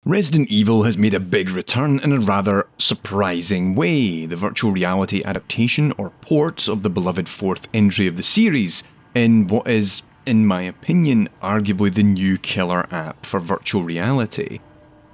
Resident Evil has made a big return in a rather surprising way, the virtual reality adaptation or port of the beloved fourth entry of the series, in what is, in my opinion, arguably the new killer app for virtual reality.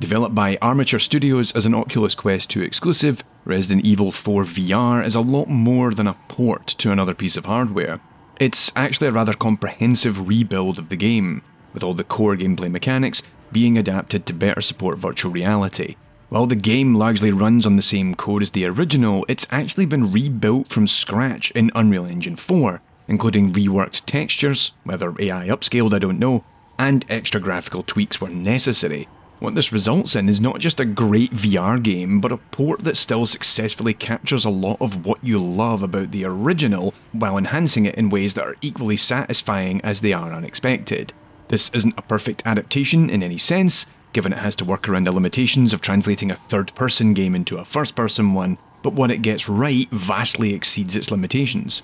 Developed by Armature Studios as an Oculus Quest 2 exclusive, Resident Evil 4 VR is a lot more than a port to another piece of hardware. It's actually a rather comprehensive rebuild of the game, with all the core gameplay mechanics being adapted to better support virtual reality. While the game largely runs on the same code as the original, it's actually been rebuilt from scratch in Unreal Engine 4, including reworked textures, whether AI upscaled I don't know, and extra graphical tweaks were necessary. What this results in is not just a great VR game, but a port that still successfully captures a lot of what you love about the original, while enhancing it in ways that are equally satisfying as they are unexpected. This isn't a perfect adaptation in any sense, given it has to work around the limitations of translating a third-person game into a first-person one, but what it gets right vastly exceeds its limitations.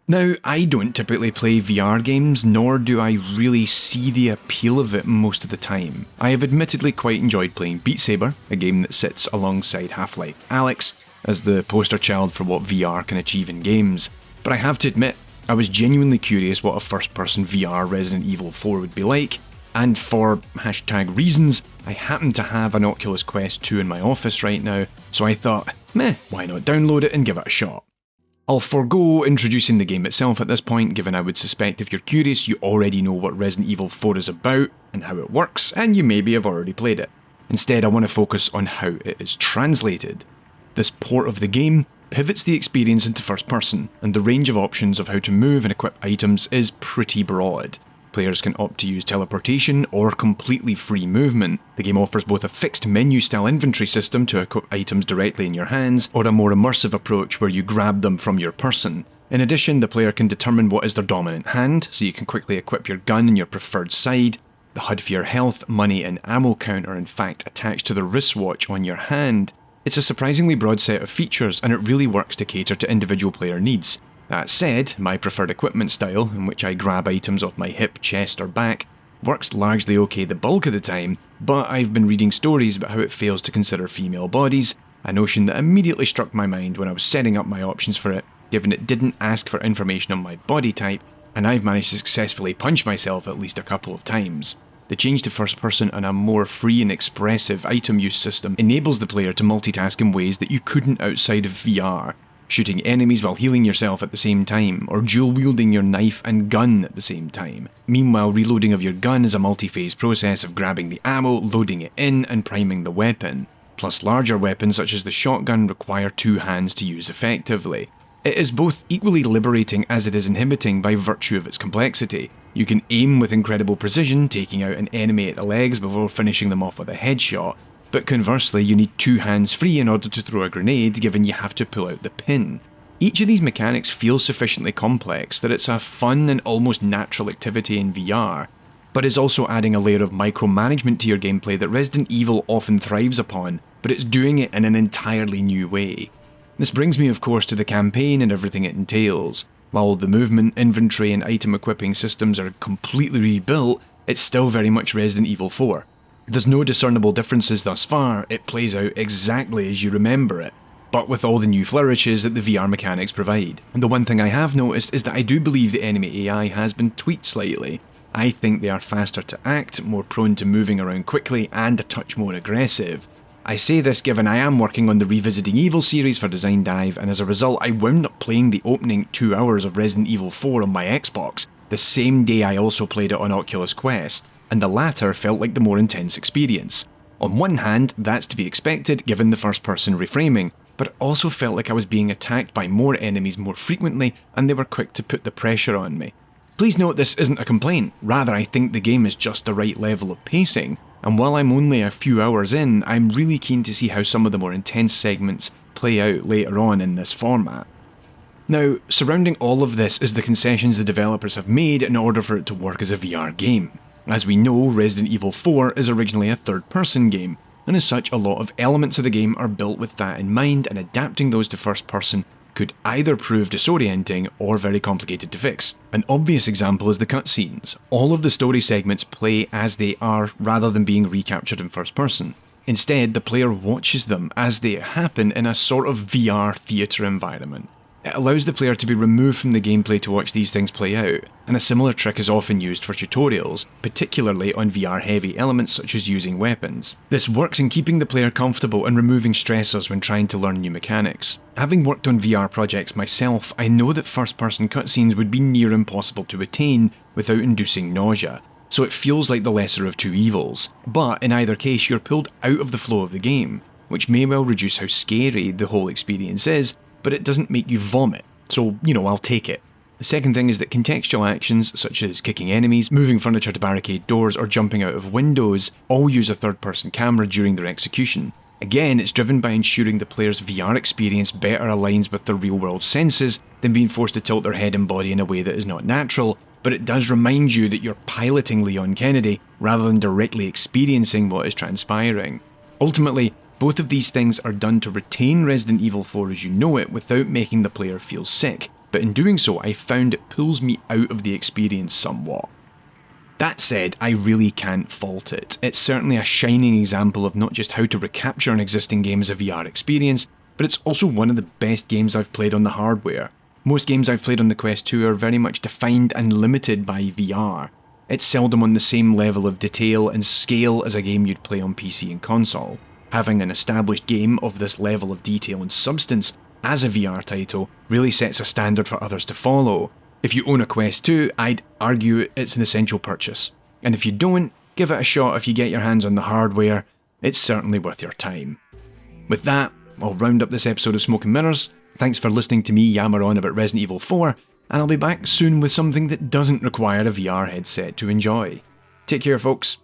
Now, I don't typically play VR games, nor do I really see the appeal of it most of the time. I have admittedly quite enjoyed playing Beat Saber, a game that sits alongside Half-Life Alyx as the poster child for what VR can achieve in games, but I have to admit, I was genuinely curious what a first-person VR Resident Evil 4 would be like, and for #reasons, I happen to have an Oculus Quest 2 in my office right now, so I thought, why not download it and give it a shot. I'll forego introducing the game itself at this point, given I would suspect if you're curious you already know what Resident Evil 4 is about and how it works, and you maybe have already played it. Instead, I want to focus on how it is translated. This port of the game pivots the experience into first person, and the range of options of how to move and equip items is pretty broad. Players can opt to use teleportation or completely free movement. The game offers both a fixed menu-style inventory system to equip items directly in your hands, or a more immersive approach where you grab them from your person. In addition, the player can determine what is their dominant hand, so you can quickly equip your gun in your preferred side. The HUD for your health, money and ammo count are in fact attached to the wristwatch on your hand. It's a surprisingly broad set of features, and it really works to cater to individual player needs. That said, my preferred equipment style, in which I grab items off my hip, chest or back, works largely okay the bulk of the time, but I've been reading stories about how it fails to consider female bodies, a notion that immediately struck my mind when I was setting up my options for it, given it didn't ask for information on my body type, and I've managed to successfully punch myself at least a couple of times. The change to first person and a more free and expressive item use system enables the player to multitask in ways that you couldn't outside of VR, shooting enemies while healing yourself at the same time, or dual wielding your knife and gun at the same time. Meanwhile, reloading of your gun is a multi-phase process of grabbing the ammo, loading it in, and priming the weapon. Plus, larger weapons such as the shotgun require two hands to use effectively. It is both equally liberating as it is inhibiting by virtue of its complexity. You can aim with incredible precision, taking out an enemy at the legs before finishing them off with a headshot, but conversely you need two hands free in order to throw a grenade, given you have to pull out the pin. Each of these mechanics feels sufficiently complex that it's a fun and almost natural activity in VR, but is also adding a layer of micromanagement to your gameplay that Resident Evil often thrives upon, but it's doing it in an entirely new way. This brings me of course to the campaign and everything it entails. While the movement, inventory and item equipping systems are completely rebuilt, it's still very much Resident Evil 4. There's no discernible differences thus far, it plays out exactly as you remember it, but with all the new flourishes that the VR mechanics provide. And the one thing I have noticed is that I do believe the enemy AI has been tweaked slightly. I think they are faster to act, more prone to moving around quickly and a touch more aggressive. I say this given I am working on the Revisiting Evil series for Design Dive, and as a result I wound up playing the opening 2 hours of Resident Evil 4 on my Xbox, the same day I also played it on Oculus Quest, and the latter felt like the more intense experience. On one hand, that's to be expected given the first person reframing, but it also felt like I was being attacked by more enemies more frequently and they were quick to put the pressure on me. Please note this isn't a complaint, rather I think the game is just the right level of pacing, and while I'm only a few hours in, I'm really keen to see how some of the more intense segments play out later on in this format. Now, surrounding all of this is the concessions the developers have made in order for it to work as a VR game. As we know, Resident Evil 4 is originally a third-person game, and as such a lot of elements of the game are built with that in mind, and adapting those to first-person could either prove disorienting or very complicated to fix. An obvious example is the cutscenes. All of the story segments play as they are rather than being recaptured in first person. Instead, the player watches them as they happen in a sort of VR theatre environment. It allows the player to be removed from the gameplay to watch these things play out, and a similar trick is often used for tutorials, particularly on VR-heavy elements such as using weapons. This works in keeping the player comfortable and removing stressors when trying to learn new mechanics. Having worked on VR projects myself, I know that first-person cutscenes would be near impossible to attain without inducing nausea, so it feels like the lesser of two evils. But in either case, you're pulled out of the flow of the game, which may well reduce how scary the whole experience is, but it doesn't make you vomit, so, I'll take it. The second thing is that contextual actions, such as kicking enemies, moving furniture to barricade doors, or jumping out of windows, all use a third-person camera during their execution. Again, it's driven by ensuring the player's VR experience better aligns with their real-world senses than being forced to tilt their head and body in a way that is not natural, but it does remind you that you're piloting Leon Kennedy rather than directly experiencing what is transpiring. Ultimately, both of these things are done to retain Resident Evil 4 as you know it without making the player feel sick, but in doing so I found it pulls me out of the experience somewhat. That said, I really can't fault it. It's certainly a shining example of not just how to recapture an existing game as a VR experience, but it's also one of the best games I've played on the hardware. Most games I've played on the Quest 2 are very much defined and limited by VR. It's seldom on the same level of detail and scale as a game you'd play on PC and console. Having an established game of this level of detail and substance as a VR title really sets a standard for others to follow. If you own a Quest 2, I'd argue it's an essential purchase. And if you don't, give it a shot if you get your hands on the hardware, it's certainly worth your time. With that, I'll round up this episode of Smoke and Mirrors. Thanks for listening to me yammer on about Resident Evil 4, and I'll be back soon with something that doesn't require a VR headset to enjoy. Take care, folks.